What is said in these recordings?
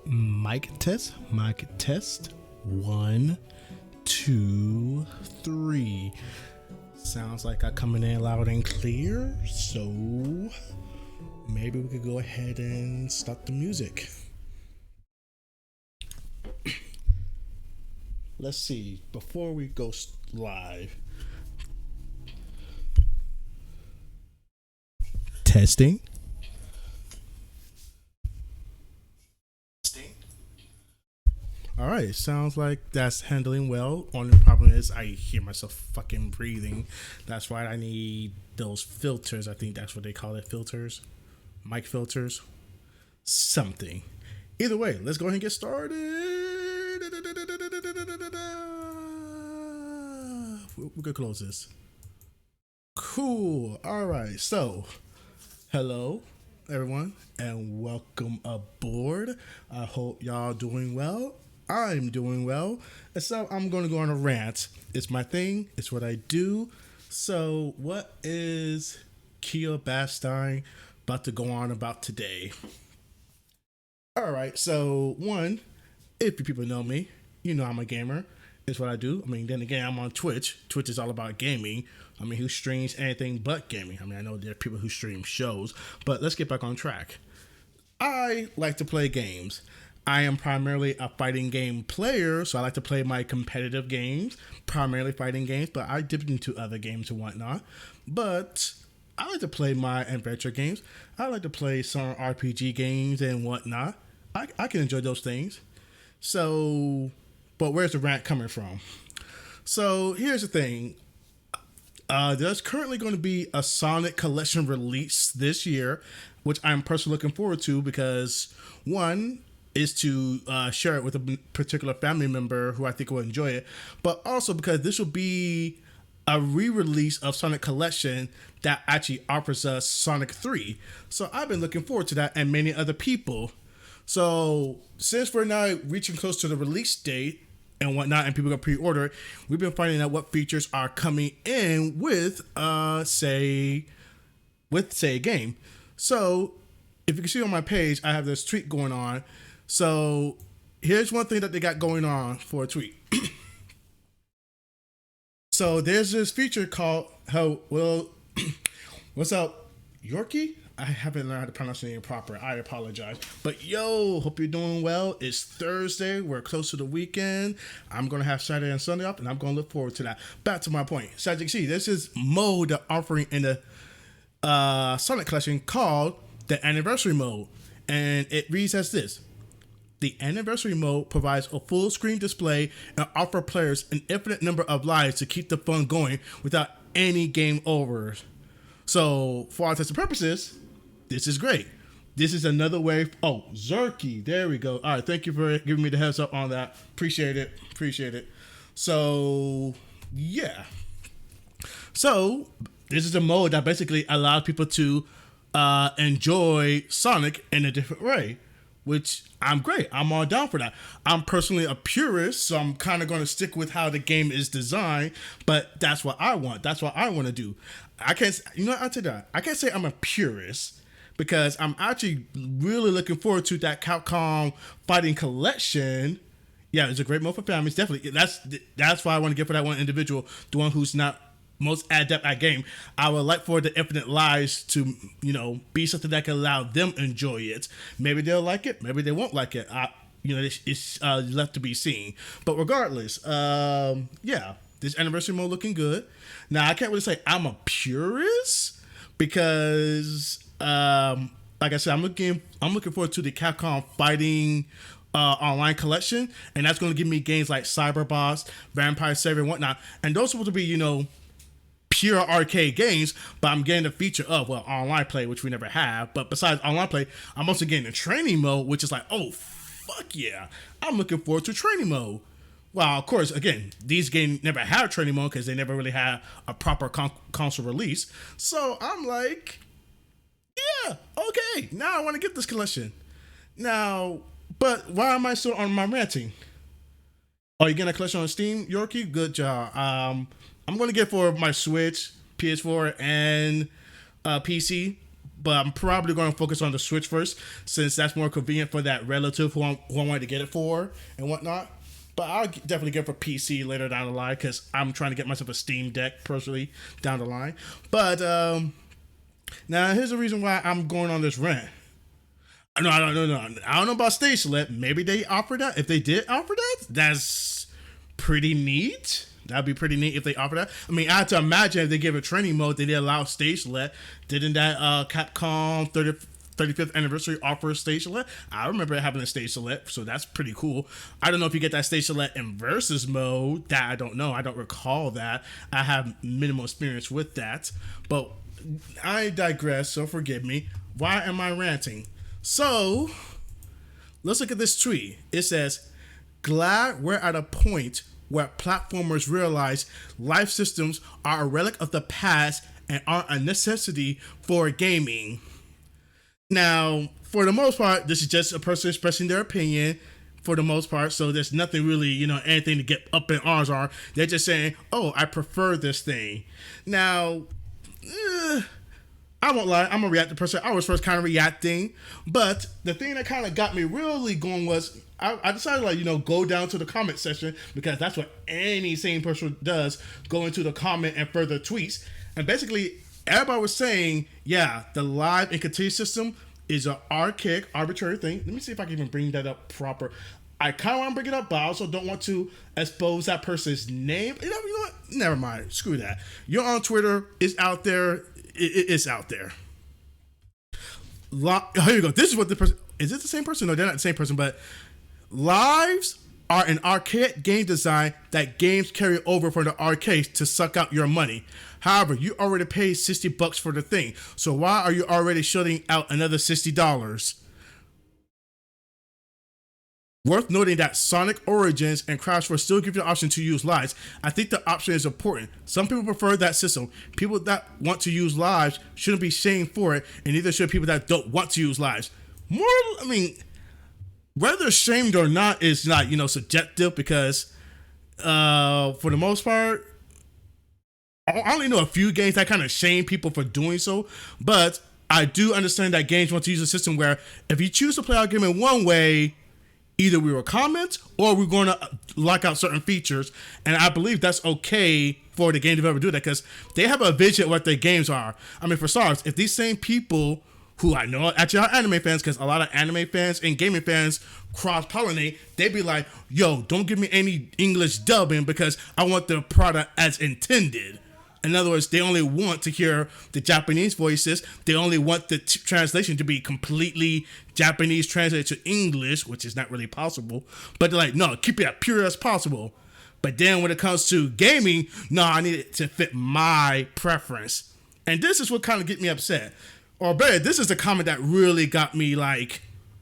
Mic test, mic test. One, two, three. Sounds like I'm coming in loud and clear. So maybe we could go ahead and start the music. Let's see. Before we go live. Testing. All right, sounds like that's handling well. Only problem is I hear myself fucking breathing. That's why I need those filters. I think that's what they call it, filters, mic filters, something. Either way, let's go ahead and get started. We could close this. Cool. All right, so hello everyone and welcome aboard. I hope y'all doing well. I'm doing well. And so I'm going to go on a rant. It's my thing. It's what I do. So what is Keobastein about to go on about today? All right. So one, if you people know me, you know I'm a gamer. It's what I do. I mean, then again, I'm on Twitch. Twitch is all about gaming. I mean, who streams anything but gaming? I mean, I know there are people who stream shows, but let's get back on track. I like to play games. I am primarily a fighting game player, so I like to play my competitive games, primarily fighting games, but I dip into other games and whatnot. But I like to play my adventure games. I like to play some RPG games and whatnot. I can enjoy those things. So, but where's the rant coming from? So here's the thing. There's currently going to be a Sonic collection release this year, which I'm personally looking forward to because, one, is to share it with a particular family member who I think will enjoy it, but also because this will be a re-release of Sonic Collection that actually offers us Sonic 3. So I've been looking forward to that, and many other people. So since we're now reaching close to the release date and whatnot, and people can pre-order it, we've been finding out what features are coming in with, say a game. So if you can see on my page, I have this tweet going on. So here's one thing that they got going on for a tweet. So there's this feature called what's up, Yorkie? I haven't learned how to pronounce the name proper. I apologize. But yo, hope you're doing well. It's Thursday. We're close to the weekend. I'm going to have Saturday and Sunday off, and I'm going to look forward to that. Back to my point. So as you can see, this is mode they're offering in the Sonic Collection called the Anniversary Mode. And it reads as this. The Anniversary Mode provides a full screen display and offers players an infinite number of lives to keep the fun going without any game overs. So, for all intents and purposes, this is great. This is another way. Oh, Zerky. There we go. All right. Thank you for giving me the heads up on that. Appreciate it. So, yeah. So, this is a mode that basically allows people to enjoy Sonic in a different way, which I'm great. I'm all down for that. I'm personally a purist, so I'm kind of going to stick with how the game is designed, but that's what I want. That's what I want to do. I can't, I'll tell you that. I can't say I'm a purist because I'm actually really looking forward to that Capcom Fighting Collection. Yeah, it's a great mode for families. Definitely. That's why I want to get for that one individual, the one who's not most adept at game. I would like for the infinite lives to, be something that can allow them enjoy it. Maybe they'll like it. Maybe they won't like it. It's left to be seen. But regardless, this anniversary mode looking good. Now I can't really say I'm a purist because, like I said, I'm looking forward to the Capcom Fighting online collection, and that's going to give me games like Cyber Boss, Vampire Savior, and whatnot. And those will be, pure arcade games, but I'm getting the feature of online play, which we never have. But besides online play, I'm also getting the training mode, which is like, oh fuck yeah, I'm looking forward to training mode. Well, of course, again, these games never had training mode because they never really had a proper console release. So I'm like, yeah, okay, now I want to get this collection. Now, but why am I still on my ranting? Oh, you getting a collection on Steam, Yorkie? Good job. I'm going to get for my Switch, PS4, and PC. but I'm probably going to focus on the Switch first, since that's more convenient for that relative who I wanted to get it for and whatnot. But I'll definitely get it for PC later down the line, because I'm trying to get myself a Steam Deck personally down the line. But now here's the reason why I'm going on this rant. No. I don't know about stage select. Maybe they offer that. If they did offer that, that's pretty neat. That'd be pretty neat if they offer that. I mean, I have to imagine if they give a training mode, they did allow stage select. Didn't that Capcom 35th anniversary offer stage select? I remember it having a stage select, so that's pretty cool. I don't know if you get that stage select in versus mode. That I don't know. I don't recall that. I have minimal experience with that. But I digress, so forgive me. Why am I ranting? So, let's look at this tweet. It says, "Glad we're at a point where platformers realize life systems are a relic of the past and aren't a necessity for gaming." Now, for the most part, this is just a person expressing their opinion for the most part, so there's nothing really, anything to get up in arms on. They're just saying, oh, I prefer this thing. Now, I won't lie, I'm a reactive person. I was first kind of reacting, but the thing that kind of got me really going was I decided go down to the comment section, because that's what any sane person does, go into the comment and further tweets. And basically, everybody was saying, yeah, the live and continue system is an archaic, arbitrary thing. Let me see if I can even bring that up proper. I kind of want to bring it up, but I also don't want to expose that person's name. You know what? Never mind. Screw that. You're on Twitter. It's out there. It's out there. Here you go. This is what the person... Is it the same person? No, they're not the same person, but... Lives are an archaic game design that games carry over from the arcades to suck out your money. However, you already paid $60 for the thing, so why are you already shutting out another $60? Worth noting that Sonic Origins and Crash Wars still give you the option to use lives. I think the option is important. Some people prefer that system. People that want to use lives shouldn't be shamed for it, and neither should people that don't want to use lives. Whether shamed or not is not, subjective, because for the most part, I only know a few games that kind of shame people for doing so, but I do understand that games want to use a system where if you choose to play our game in one way, either we will comment or we're going to lock out certain features, and I believe that's okay for the game developer to do that, because they have a vision of what their games are. I mean, for starters, if these same people who I know actually are anime fans, because a lot of anime fans and gaming fans cross-pollinate, they'd be like, yo, don't give me any English dubbing because I want the product as intended. In other words, they only want to hear the Japanese voices. They only want the translation to be completely Japanese translated to English, which is not really possible. But they're like, no, keep it as pure as possible. But then when it comes to gaming, no, I need it to fit my preference. And this is what kind of get me upset. Or better, this is the comment that really got me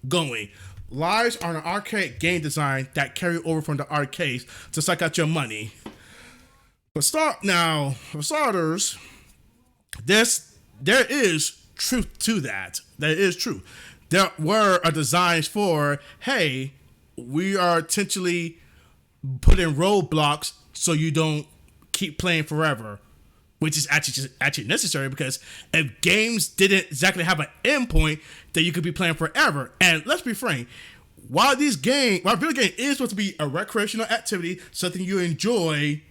going. Lives are an archaic game design that carry over from the arcades to suck out your money. For starters, there is truth to that. That is true. There were designs for, hey, we are intentionally putting roadblocks so you don't keep playing forever. Which is actually necessary, because if games didn't exactly have an endpoint, then you could be playing forever. And let's be frank, while video game is supposed to be a recreational activity, something you enjoy,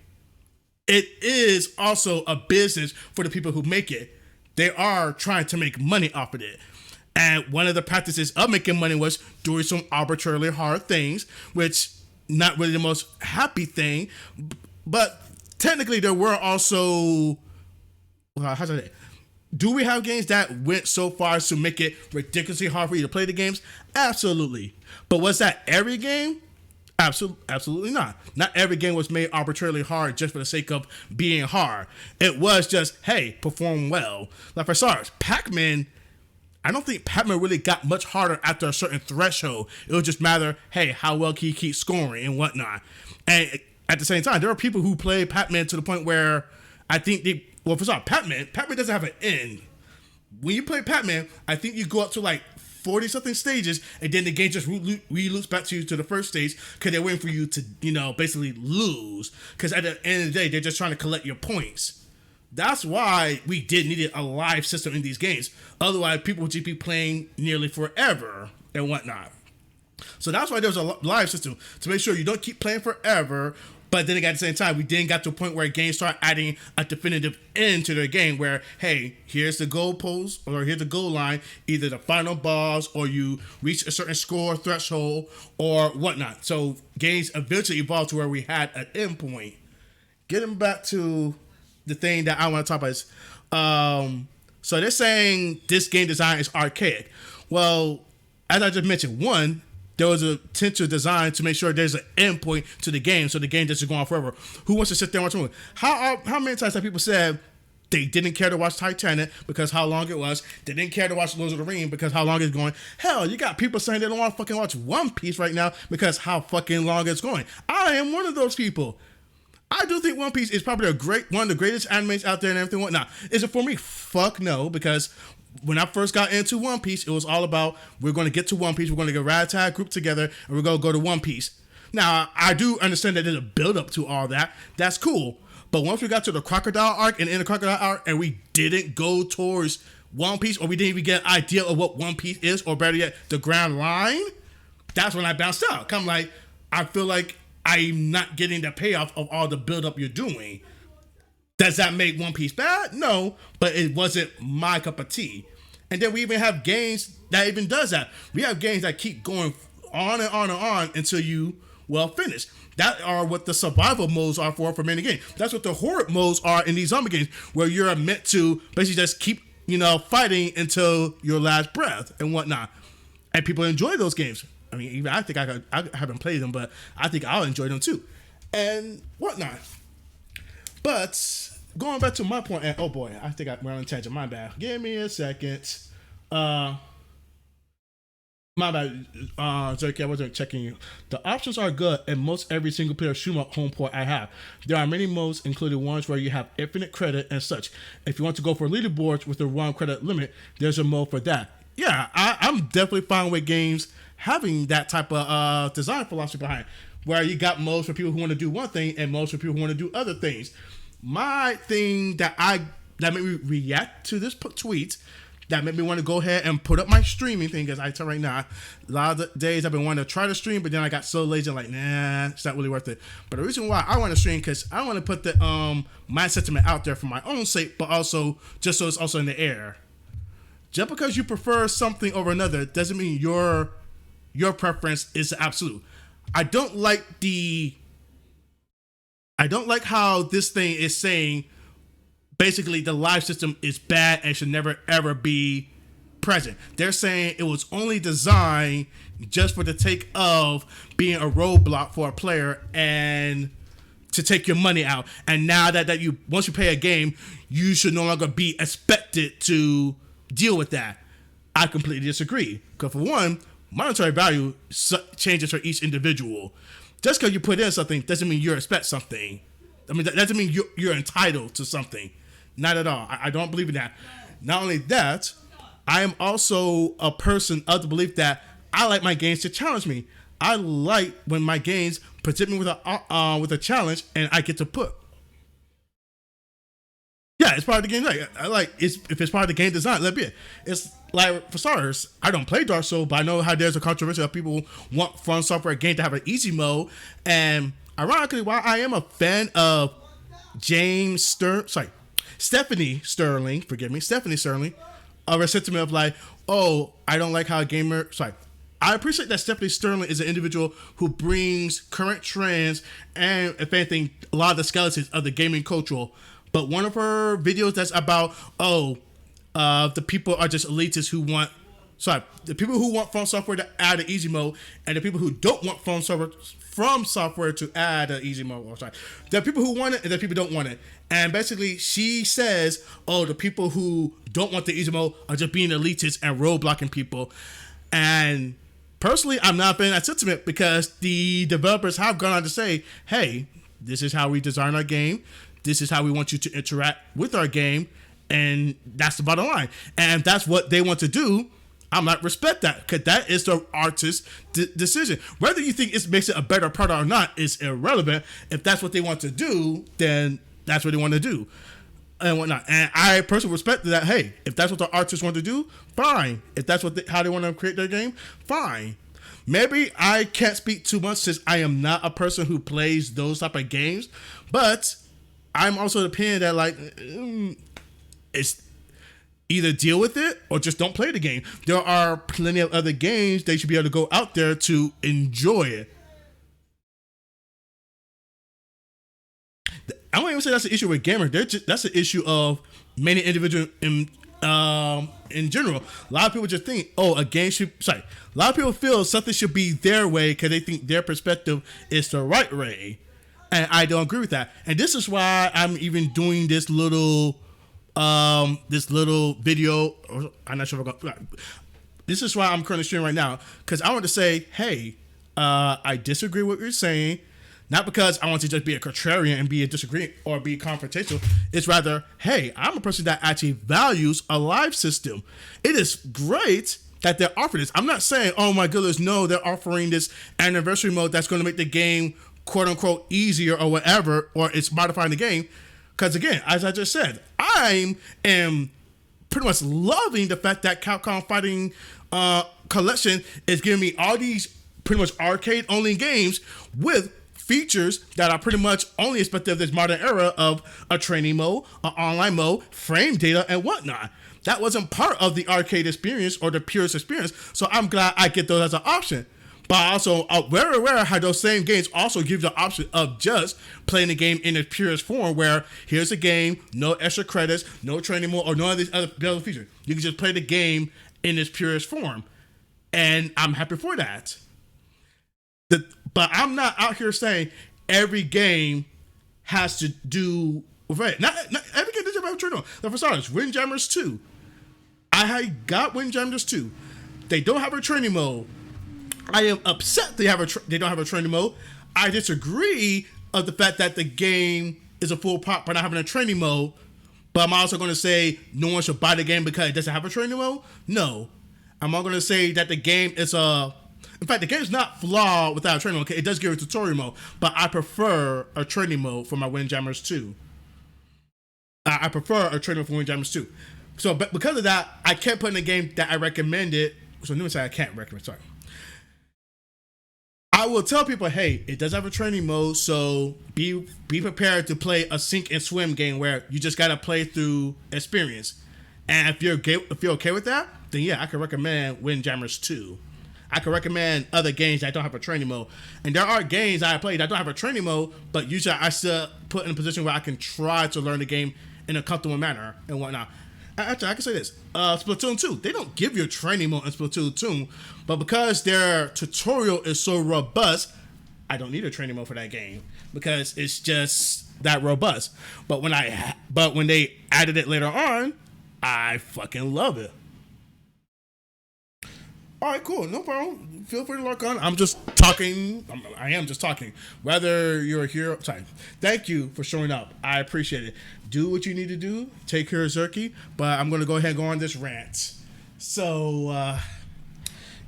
it is also a business for the people who make it. They are trying to make money off of it. And one of the practices of making money was doing some arbitrarily hard things, which not really the most happy thing, but technically there were also, do we have games that went so far as to make it ridiculously hard for you to play the games? Absolutely. But was that every game? Absolutely not. Not every game was made arbitrarily hard just for the sake of being hard. It was just, hey, perform well. Like for starters, Pac-Man, I don't think Pac-Man really got much harder after a certain threshold. It would just matter, hey, how well can you keep scoring and whatnot. And at the same time, there are people who play Pac-Man to the point where I think for starters, Pac-Man doesn't have an end. When you play Pac-Man, I think you go up to 40-something stages, and then the game just re-loops back to you to the first stage, because they're waiting for you to, basically lose. Because at the end of the day, they're just trying to collect your points. That's why we did needed a live system in these games. Otherwise, people would just be playing nearly forever and whatnot. So that's why there's a live system to make sure you don't keep playing forever. But then at the same time, we didn't got to a point where games start adding a definitive end to their game where, hey, here's the goal post or here's the goal line, either the final boss or you reach a certain score threshold or whatnot. So games eventually evolved to where we had an end point. Getting back to the thing that I want to talk about is, so they're saying this game design is archaic. Well, as I just mentioned, one, there was a intentional design to make sure there's an end point to the game, so the game doesn't go on forever. Who wants to sit there and watch a movie? How many times have people said they didn't care to watch Titanic because how long it was? They didn't care to watch Lord of the Rings because how long it's going. Hell, you got people saying they don't want to fucking watch One Piece right now because how fucking long it's going. I am one of those people. I do think One Piece is probably one of the greatest animes out there and everything. Whatnot. Is it for me? Fuck no, because when I first got into One Piece, it was all about we're going to get to One Piece, we're going to get a ragtag group together, and we're going to go to One Piece. Now, I do understand that there's a build-up to all that. That's cool. But once we got to the Crocodile arc and in the Crocodile arc, and we didn't go towards One Piece, or we didn't even get an idea of what One Piece is, or better yet, the Grand Line, that's when I bounced out. I'm like, I feel like I'm not getting the payoff of all the build-up you're doing. Does that make One Piece bad? No, but it wasn't my cup of tea. And then we even have games that even does that. We have games that keep going on and on and on until you, finish. That are what the survival modes are for many games. That's what the horde modes are in these zombie games, where you're meant to basically just keep, fighting until your last breath and whatnot. And people enjoy those games. I mean, even I think I haven't played them, but I think I'll enjoy them too. And whatnot. But going back to my point, and oh boy, I think I went on a tangent. My bad. Give me a second. My bad. Zerky, I wasn't checking you. The options are good in most every single player shoot 'em up home port I have. There are many modes, including ones where you have infinite credit and such. If you want to go for leaderboards with the wrong credit limit, there's a mode for that. Yeah, I'm definitely fine with games having that type of design philosophy behind, where you got modes for people who want to do one thing and modes for people who want to do other things. My thing that made me react to this tweet, that made me want to go ahead and put up my streaming thing, because I tell right now, a lot of the days I've been wanting to try to stream, but then I got so lazy, I'm like, nah, it's not really worth it. But the reason why I want to stream, because I want to put the my sentiment out there for my own sake, but also just so it's also in the air. Just because you prefer something over another doesn't mean your preference is absolute. I don't like how this thing is saying basically the live system is bad and should never ever be present. They're saying it was only designed just for the take of being a roadblock for a player and to take your money out. And now that you once you pay a game, you should no longer be expected to deal with that. I completely disagree. Because for one, monetary value changes for each individual. Just because you put in something doesn't mean you expect something. I mean, that doesn't mean you're entitled to something. Not at all. I don't believe in that. Not only that, I am also a person of the belief that I like my games to challenge me. I like when my games present me with a challenge and I get to put. Yeah, it's part of the game. If it's part of the game design, let it be. It's like, for starters, I don't play Dark Souls, but I know how there's a controversy of people who want From Software game to have an easy mode. And ironically, while I am a fan of Stephanie Sterling, of a sentiment of like, oh, I don't like how a gamer. I appreciate that Stephanie Sterling is an individual who brings current trends and, if anything, a lot of the skeletons of the gaming culture. But one of her videos that's about, the people are just elitists who want, the people who want From Software to add an easy mode, and the people who don't want From Software to add an easy mode. There are people who want it, and there are people who don't want it. And basically, she says, the people who don't want the easy mode are just being elitists and roadblocking people. And personally, I'm not a fan of that sentiment, because the developers have gone on to say, hey, this is how we design our game. This is how we want you to interact with our game. And that's the bottom line. And if that's what they want to do, I'm not respect that, because that is the artist's decision. Whether you think it makes it a better product or not is irrelevant. If that's what they want to do, then that's what they want to do. and whatnot. And I personally respect that. Hey, if that's what the artists want to do, fine. If that's how they want to create their game, fine. Maybe I can't speak too much since I am not a person who plays those type of games, but I'm also the opinion that like it's either deal with it or just don't play the game. There are plenty of other games they should be able to go out there to enjoy it. I won't even say that's an issue with gamers. That's an issue of many individuals in general. A lot of people just think, oh, a game should. Sorry, a lot of people feel something should be their way because they think their perspective is the right way, and I don't agree with that. And this is why I'm even doing this little video. I'm not sure if I'm gonna. This is why I'm currently streaming right now because I want to say, hey, I disagree with what you're saying. Not because I want to just be a contrarian and be a disagreeing or be confrontational. It's rather, hey, I'm a person that actually values a live system. It is great that they're offering this. I'm not saying, oh my goodness, no, they're offering this anniversary mode that's going to make the game quote unquote easier or whatever, or it's modifying the game. Because again, as I just said, I am pretty much loving the fact that Capcom Fighting Collection is giving me all these pretty much arcade only games with features that are pretty much only expected of this modern era of a training mode, an online mode, frame data, and whatnot. That wasn't part of the arcade experience or the purist experience, so I'm glad I get those as an option. But also, very rare how those same games also give the option of just playing the game in its purest form, where here's a game, no extra credits, no training mode, or none of these other features. You can just play the game in its purest form, and I'm happy for that. But I'm not out here saying every game has to do with it. Not every game doesn't have a training mode. Now, for starters, Windjammers 2. I got Windjammers 2. They don't have a training mode. I am upset they don't have a training mode. I disagree of the fact that the game is a full pop by not having a training mode. But I'm also going to say no one should buy the game because it doesn't have a training mode. No. I'm not going to say that the game is a... In fact, the game is not flawed without a training mode. Okay, it does give a tutorial mode, but I prefer a training mode for my Windjammers 2. I prefer a training mode for Windjammers 2. So, but because of that, I can't put in a game that I recommended. So, let me say I can't recommend. Sorry. I will tell people, hey, it does have a training mode, so be prepared to play a sink and swim game where you just gotta play through experience. And if you're okay with that, then yeah, I can recommend Windjammers 2. I can recommend other games that don't have a training mode. And there are games I play that don't have a training mode, but usually I still put in a position where I can try to learn the game in a comfortable manner and whatnot. Actually, I can say this. Splatoon 2, they don't give you a training mode in Splatoon 2, but because their tutorial is so robust, I don't need a training mode for that game because it's just that robust. But when they added it later on, I fucking love it. All right, cool. No problem. Feel free to log on. I'm just talking. I am just talking. Whether you're here, sorry. Thank you for showing up. I appreciate it. Do what you need to do. Take care of Zerky. But I'm going to go ahead and go on this rant. So,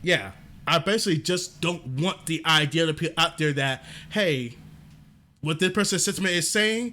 yeah. I basically just don't want the idea to put out there that, hey, what this person's sentiment is saying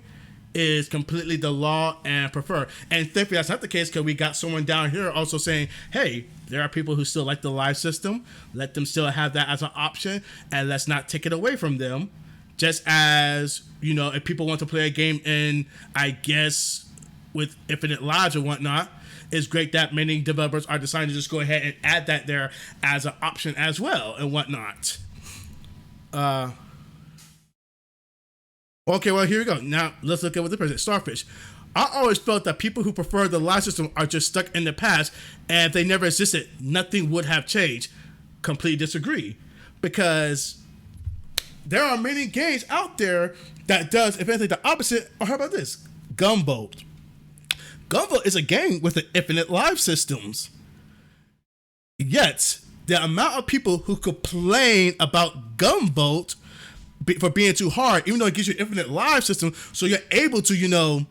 is completely the law and prefer. And thankfully that's not the case because we got someone down here also saying, hey, there are people who still like the live system. Let them still have that as an option and let's not take it away from them. Just as, you know, if people want to play a game in, I guess, with infinite lives or whatnot, it's great that many developers are deciding to just go ahead and add that there as an option as well and whatnot. Okay, well, here we go. Now, let's look at what the person Starfish. I always felt that people who prefer the live system are just stuck in the past, and if they never existed, nothing would have changed. Completely disagree. Because there are many games out there that does, if anything, the opposite. Or how about this? Gunvolt. Gunvolt is a game with an infinite live systems. Yet, the amount of people who complain about Gunvolt for being too hard, even though it gives you infinite live system, so you're able to, you know,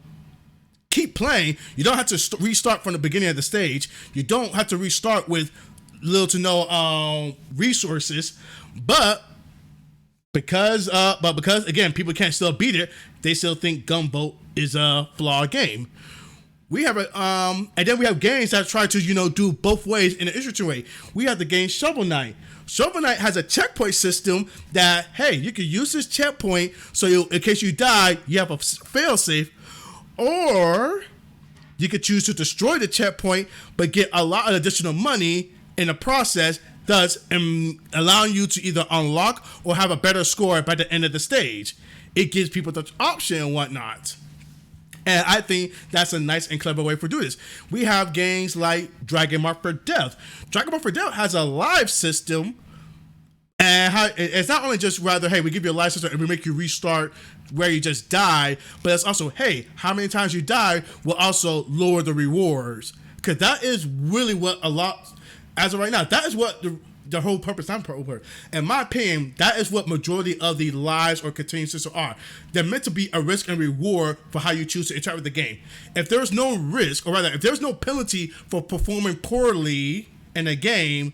keep playing. You don't have to restart from the beginning of the stage. You don't have to restart with little to no resources. But because again, people can't still beat it, they still think Gunvolt is a flawed game. We have and then we have games that try to do both ways in an interesting way. We have the game Shovel Knight. Shovel Knight has a checkpoint system that, hey, you can use this checkpoint so in case you die, you have a failsafe, or you could choose to destroy the checkpoint but get a lot of additional money in the process, thus allowing you to either unlock or have a better score by the end of the stage. It gives people the option and whatnot. And I think that's a nice and clever way for doing this. We have games like Dragon Mark for Death. Dragon Mark for Death has a live system, and it's not only just rather, hey, we give you a live system and we make you restart where you just died, but it's also, hey, how many times you die will also lower the rewards. Because that is really what a lot, as of right now, that is what the whole purpose, in my opinion, that is what majority of the lives or continuing systems are. They're meant to be a risk and reward for how you choose to interact with the game. If there's no risk, or rather, if there's no penalty for performing poorly in a game,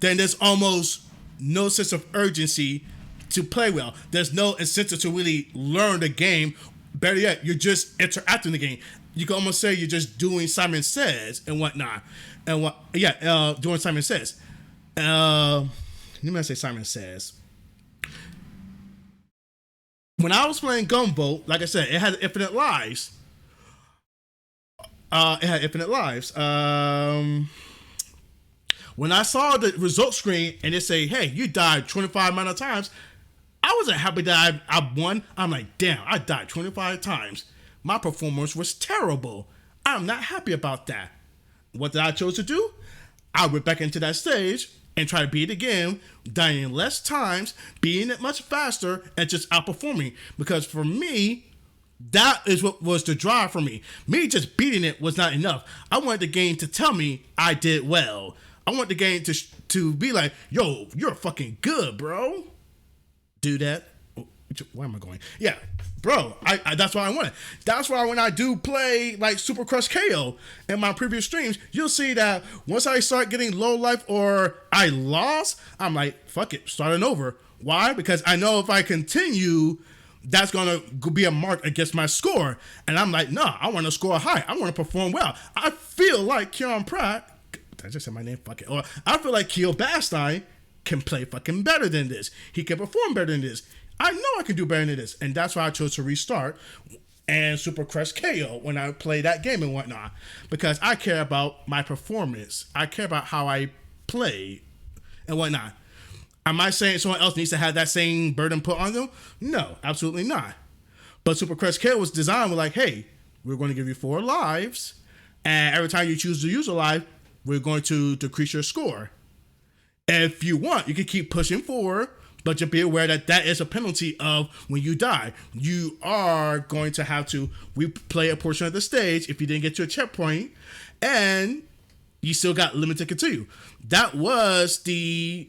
then there's almost no sense of urgency to play well. There's no incentive to really learn the game. Better yet, you're just interacting the game. You can almost say you're just doing Simon Says and whatnot. And doing Simon Says. Let me say Simon Says. When I was playing Gunvolt, like I said, it had infinite lives. When I saw the result screen and it say, hey, you died 25 amount of times, I wasn't happy that I won. I'm like, damn, I died 25 times. My performance was terrible. I'm not happy about that. What did I choose to do? I went back into that stage and try to beat it again, dying less times, beating it much faster, and just outperforming. Because for me, that is what was the drive for me. Me just beating it was not enough. I wanted the game to tell me I did well. I want the game to be like, yo, you're fucking good, bro. Do that. Where am I going? Yeah, bro, I that's what I wanted. That's why when I do play like Super Crush KO in my previous streams, you'll see that once I start getting low life or I lost, I'm like, fuck it, starting over. Why? Because I know if I continue, that's gonna be a mark against my score. And I'm like, nah, I want to score high. I want to perform well. I feel like Kieran Pratt, did I just say my name? Fuck it. Or I feel like Keobastein can play fucking better than this. He can perform better than this. I know I can do better than this. And that's why I chose to restart and Super Crush KO when I play that game and whatnot. Because I care about my performance. I care about how I play and whatnot. Am I saying someone else needs to have that same burden put on them? No, absolutely not. But Super Crush KO was designed with like, hey, we're going to give you 4 lives. And every time you choose to use a life, we're going to decrease your score. If you want, you can keep pushing forward, but just be aware that that is a penalty of when you die. You are going to have to replay a portion of the stage if you didn't get to a checkpoint, and you still got limited continue. That's what the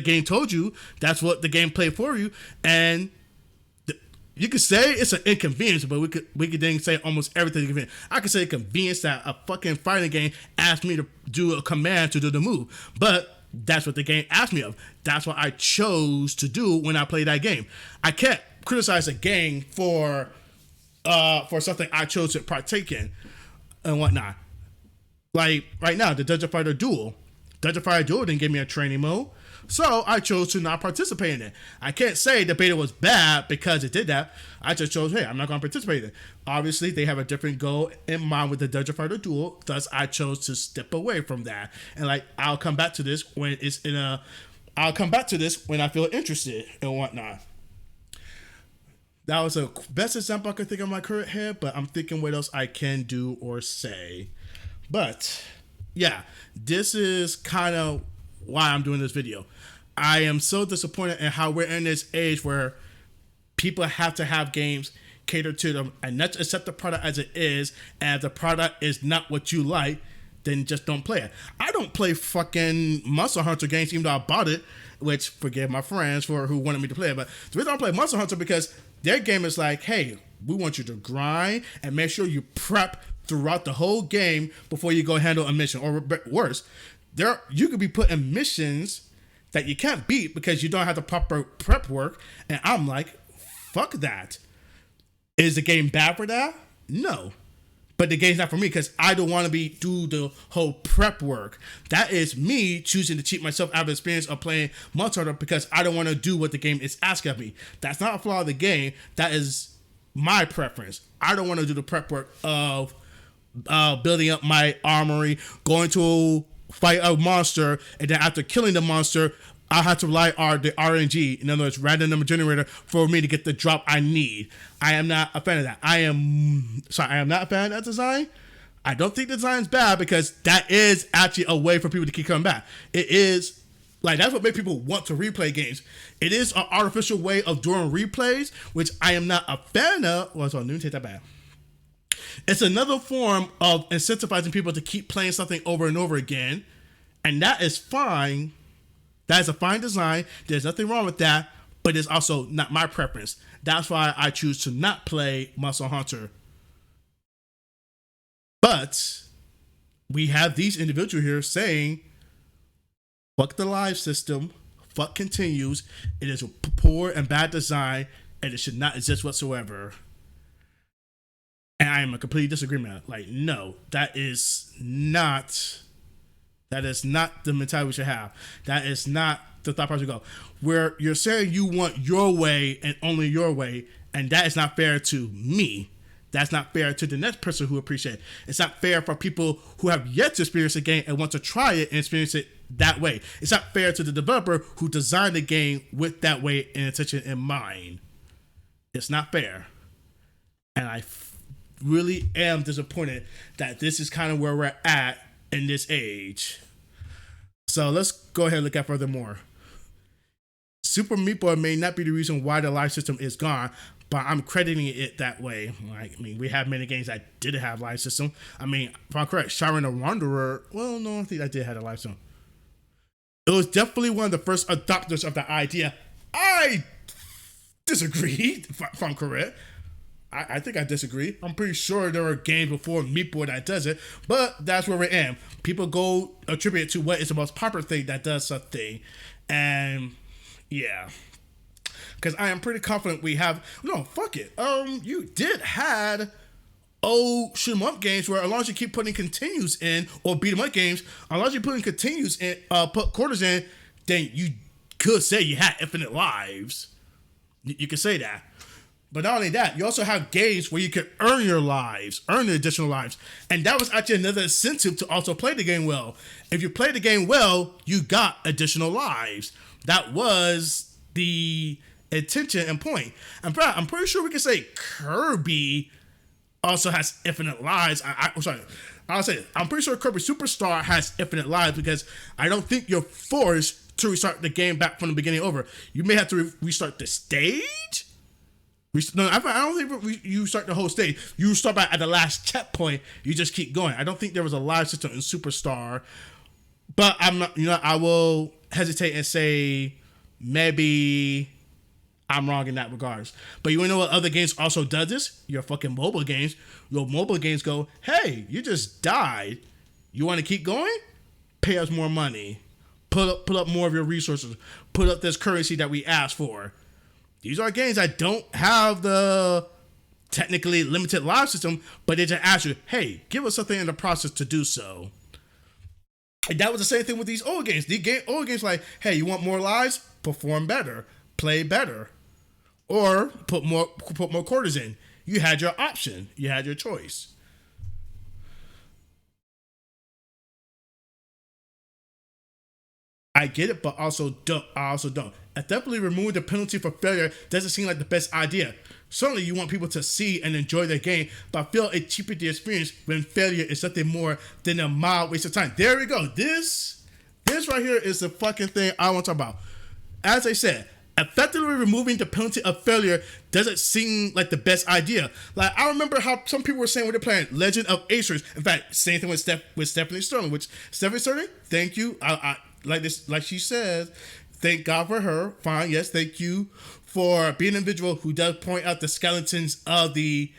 game told you. That's what the game played for you, and you could say it's an inconvenience, but we could then say almost everything inconvenient. I could say convenience that a fucking fighting game asked me to do a command to do the move, but that's what the game asked me of. That's what I chose to do when I played that game. I can't criticize a game for something I chose to partake in and whatnot. Like right now, the Dungeon Fighter Duel. Dungeon Fighter Duel didn't give me a training mode, so I chose to not participate in it. I can't say the beta was bad because it did that. I just chose, hey, I'm not going to participate in it. Obviously, they have a different goal in mind with the Dungeon Fighter Duel, thus I chose to step away from that. And like, I'll come back to this when I feel interested and whatnot. That was the best example I could think of in my current head, but I'm thinking what else I can do or say. But yeah, this is kind of why I'm doing this video. I am so disappointed in how we're in this age where people have to have games cater to them and not accept the product as it is, and if the product is not what you like, then just don't play it. I don't play fucking Monster Hunter games even though I bought it, which forgive my friends for who wanted me to play it, but the reason I play Monster Hunter because their game is like, hey, we want you to grind and make sure you prep throughout the whole game before you go handle a mission, or worse, you could be put in missions that you can't beat because you don't have the proper prep work, and I'm like, fuck that. Is the game bad for that? No. But the game's not for me because I don't want to do the whole prep work. That is me choosing to cheat myself out of the experience of playing Monster Hunter because I don't want to do what the game is asking of me. That's not a flaw of the game. That is my preference. I don't want to do the prep work of building up my armory, going to fight a monster, and then after killing the monster, I have to rely on the RNG, in other words, random number generator, for me to get the drop I need. I am not a fan of that. I am not a fan of that design. I don't think the design's bad because that is actually a way for people to keep coming back. It is, like, that's what makes people want to replay games. It is an artificial way of doing replays, which I am not a fan of. Well, so I didn't take that back. It's another form of incentivizing people to keep playing something over and over again, and that is fine. That is a fine design. There's nothing wrong with that, but it's also not my preference. That's why I choose to not play Monster Hunter. But we have these individuals here saying, fuck the live system, fuck continues, it is a poor and bad design, and it should not exist whatsoever. And I am a complete disagreement. Like, no, that is not the mentality we should have. That is not the thought process we go. Where you're saying you want your way and only your way, and that is not fair to me. That's not fair to the next person who appreciates it. It's not fair for people who have yet to experience the game and want to try it and experience it that way. It's not fair to the developer who designed the game with that way and intention in mind. It's not fair. And I really am disappointed that this is kind of where we're at in this age. So let's go ahead and look at furthermore. Super Meat Boy may not be the reason why the live system is gone, but I'm crediting it that way. Like, I mean, we have many games that didn't have live system. I mean, if I'm correct, Sharon the Wanderer, well, no, I think I did have a live system. It was definitely one of the first adopters of the idea. I disagree, if I'm correct. I think I disagree. I'm pretty sure there were games before Meat Boy that does it, but that's where we're in. People go attribute it to what is the most popular thing that does something. And yeah, because I am pretty confident we have, no, fuck it. You did had old shoot 'em up games where as long as you keep putting continues in, or beat 'em up games, as long as you're putting continues in, put quarters in, then you could say you had infinite lives. You could say that. But not only that, you also have games where you can earn your lives, earn the additional lives. And that was actually another incentive to also play the game well. If you play the game well, you got additional lives. That was the intention and point. And I'm pretty sure we can say Kirby also has infinite lives. I'm sorry. I'll say it. I'm pretty sure Kirby Superstar has infinite lives because I don't think you're forced to restart the game back from the beginning over. You may have to restart the stage. No, I don't think you start the whole stage. You start back at the last checkpoint. You just keep going. I don't think there was a live system in Superstar, but I'm not. I will hesitate and say maybe I'm wrong in that regards. But you know what other games also does this? Your fucking mobile games. Your mobile games go, hey, you just died. You want to keep going? Pay us more money. Put up more of your resources. Put up this currency that we asked for. These are games that don't have the technically limited live system, but they just ask you, hey, give us something in the process to do so. And that was the same thing with these old games. Old games like, hey, you want more lives? Perform better. Play better. Or put more quarters in. You had your option. You had your choice. I get it, but I also don't. And definitely remove the penalty for failure doesn't seem like the best idea. Certainly you want people to see and enjoy their game, but I feel it cheapens the experience when failure is something more than a mild waste of time. There we go. This right here is the fucking thing I want to talk about. As I said, effectively removing the penalty of failure doesn't seem like the best idea. Like, I remember how some people were saying when they're playing Legend of Acers. In fact, same thing with Stephanie Sterling, which Stephanie Sterling, thank you. I like she says, thank God for her. Fine, yes, thank you for being an individual who does point out the skeletons of the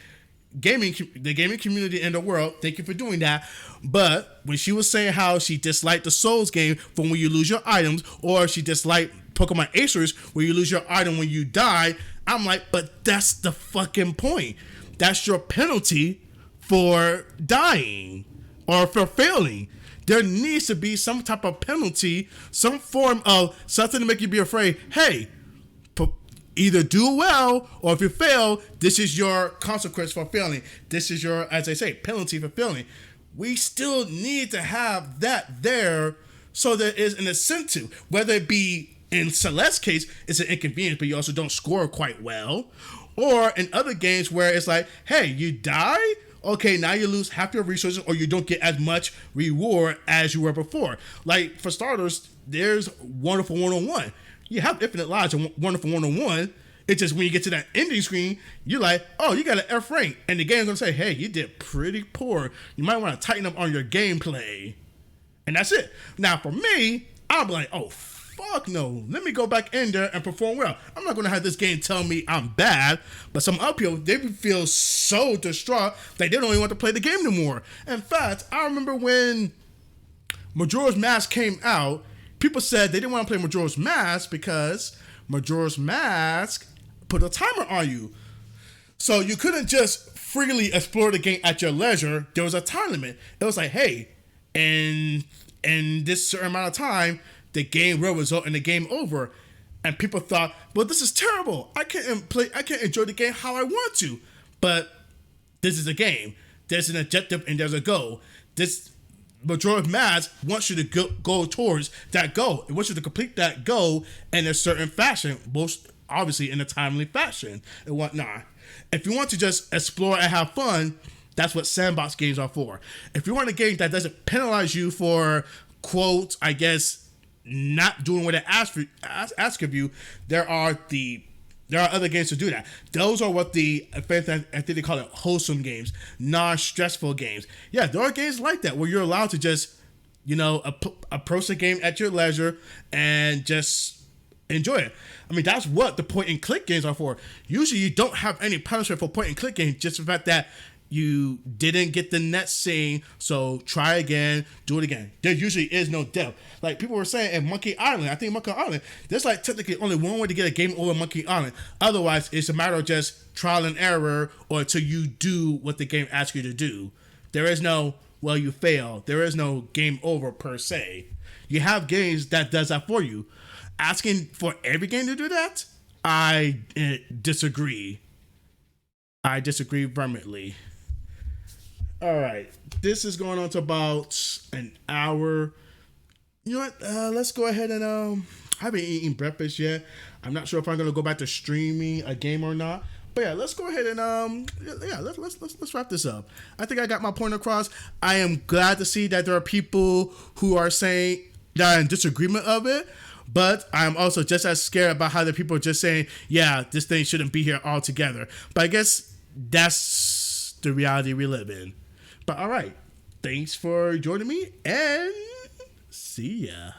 gaming community in the world. Thank you for doing that. But when she was saying how she disliked the Souls game from when you lose your items, or she disliked Pokemon Acers where you lose your item when you die, I'm like, but that's the fucking point. that's your penalty for dying or for failing. There needs to be some type of penalty, some form of something to make you be afraid. Hey, either do well, or if you fail, this is your consequence for failing. This is your, as I say, penalty for failing. We still need to have that there so there is an incentive, whether it be in Celeste's case, it's an inconvenience, but you also don't score quite well, or in other games where it's like, hey, you die? Okay, now you lose half your resources, or you don't get as much reward as you were before. Like, for starters, there's Wonderful 101. You have infinite lives in Wonderful 101. It's just when you get to that ending screen, you're like, oh, you got an F rank. And the game's going to say, hey, you did pretty poor. You might want to tighten up on your gameplay. And that's it. Now, for me, I'll be like, oh, fuck no. Let me go back in there and perform well. I'm not going to have this game tell me I'm bad. But some other people, they feel so distraught that they don't even want to play the game anymore. In fact, I remember when Majora's Mask came out, people said they didn't want to play Majora's Mask because Majora's Mask put a timer on you. So you couldn't just freely explore the game at your leisure. There was a time limit. It was like, hey, in this certain amount of time, the game will result in the game over. And people thought, well, this is terrible. I can't enjoy the game how I want to. But this is a game. There's an objective and there's a goal. This Majora's Mask wants you to go towards that goal. It wants you to complete that goal in a certain fashion, most obviously in a timely fashion and whatnot. If you want to just explore and have fun, that's what sandbox games are for. If you want a game that doesn't penalize you for, quote, I guess, not doing what it asks of you, there are other games to do that. Those are what I think they call it wholesome games, non-stressful games. Yeah, there are games like that where you're allowed to just, approach the game at your leisure and just enjoy it. I mean, that's what the point-and-click games are for. Usually you don't have any punishment for point-and-click games, just the fact that you didn't get the net scene, so try again, do it again. There usually is no death. Like people were saying in Monkey Island, I think Monkey Island, there's like technically only one way to get a game over Monkey Island. Otherwise, it's a matter of just trial and error or until you do what the game asks you to do. There is no, well, you fail. There is no game over per se. You have games that does that for you. Asking for every game to do that, I disagree. I disagree vehemently. All right, this is going on to about an hour. You know what? Let's go ahead and I haven't eaten breakfast yet. I'm not sure if I'm gonna go back to streaming a game or not. But yeah, let's go ahead and let's wrap this up. I think I got my point across. I am glad to see that there are people who are saying that are in disagreement of it. But I'm also just as scared about how the people are just saying, yeah, this thing shouldn't be here altogether. But I guess that's the reality we live in. But all right, thanks for joining me and see ya.